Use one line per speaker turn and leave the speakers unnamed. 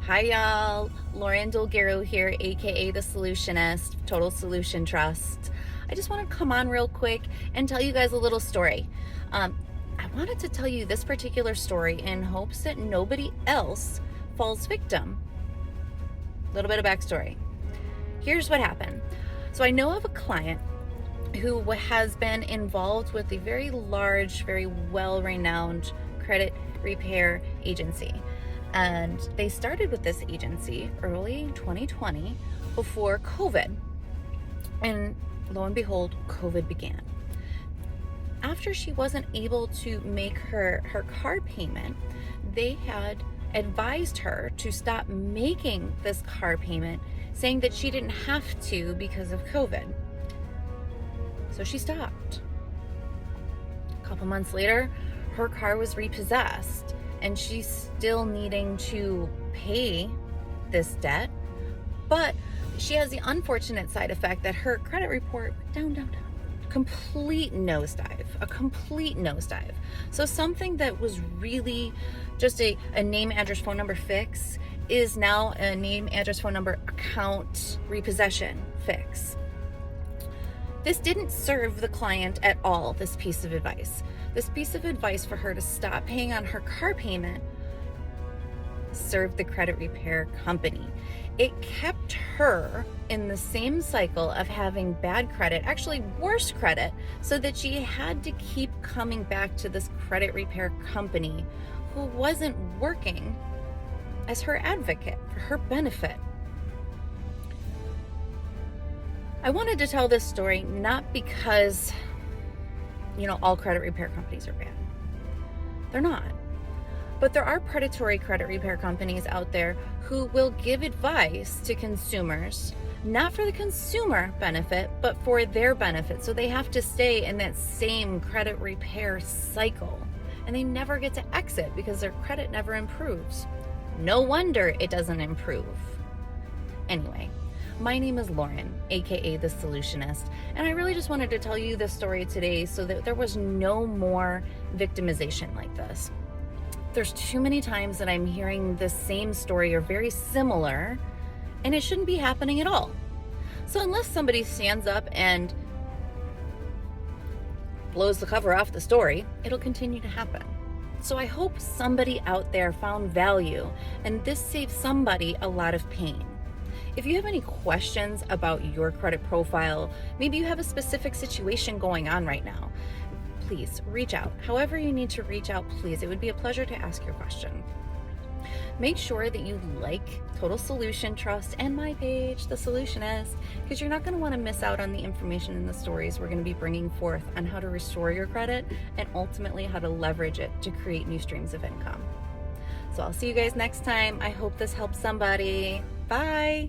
Hi y'all, Lauren Dolgaro here, aka The Solutionist, Total Solution Trust. I just want to come on real quick and tell you guys a little story. I wanted to tell you this particular story in hopes that nobody else falls victim. A little bit of backstory. Here's what happened. So I know of a client who has been involved with a very large, very well-renowned credit repair agency. And they started with this agency early 2020 before COVID. And lo and behold, COVID began. After she wasn't able to make her car payment, they had advised her to stop making this car payment, saying that she didn't have to because of COVID. So she stopped. A couple months later, her car was repossessed and she's still needing to pay this debt, but she has the unfortunate side effect that her credit report went down. Complete nosedive, a complete nosedive. So something that was really just a name, address, phone number fix is now a name, address, phone number, account repossession fix. This didn't serve the client at all, this piece of advice. This piece of advice for her to stop paying on her car payment served the credit repair company. It kept her in the same cycle of having bad credit, actually worse credit, so that she had to keep coming back to this credit repair company who wasn't working as her advocate for her benefit. I wanted to tell this story not because, all credit repair companies are bad. They're not. But there are predatory credit repair companies out there who will give advice to consumers, not for the consumer benefit, but for their benefit. So they have to stay in that same credit repair cycle. And they never get to exit because their credit never improves. No wonder it doesn't improve. Anyway. My name is Lauren, aka The Solutionist, and I really just wanted to tell you this story today so that there was no more victimization like this. There's too many times that I'm hearing the same story or very similar, and it shouldn't be happening at all. So unless somebody stands up and blows the cover off the story, it'll continue to happen. So I hope somebody out there found value, and this saves somebody a lot of pain. If you have any questions about your credit profile, maybe you have a specific situation going on right now, please reach out. However you need to reach out, please. It would be a pleasure to ask your question. Make sure that you like Total Solution Trust and my page, The Solutionist, because you're not going to want to miss out on the information in the stories we're going to be bringing forth on how to restore your credit and ultimately how to leverage it to create new streams of income. So I'll see you guys next time. I hope this helps somebody. Bye.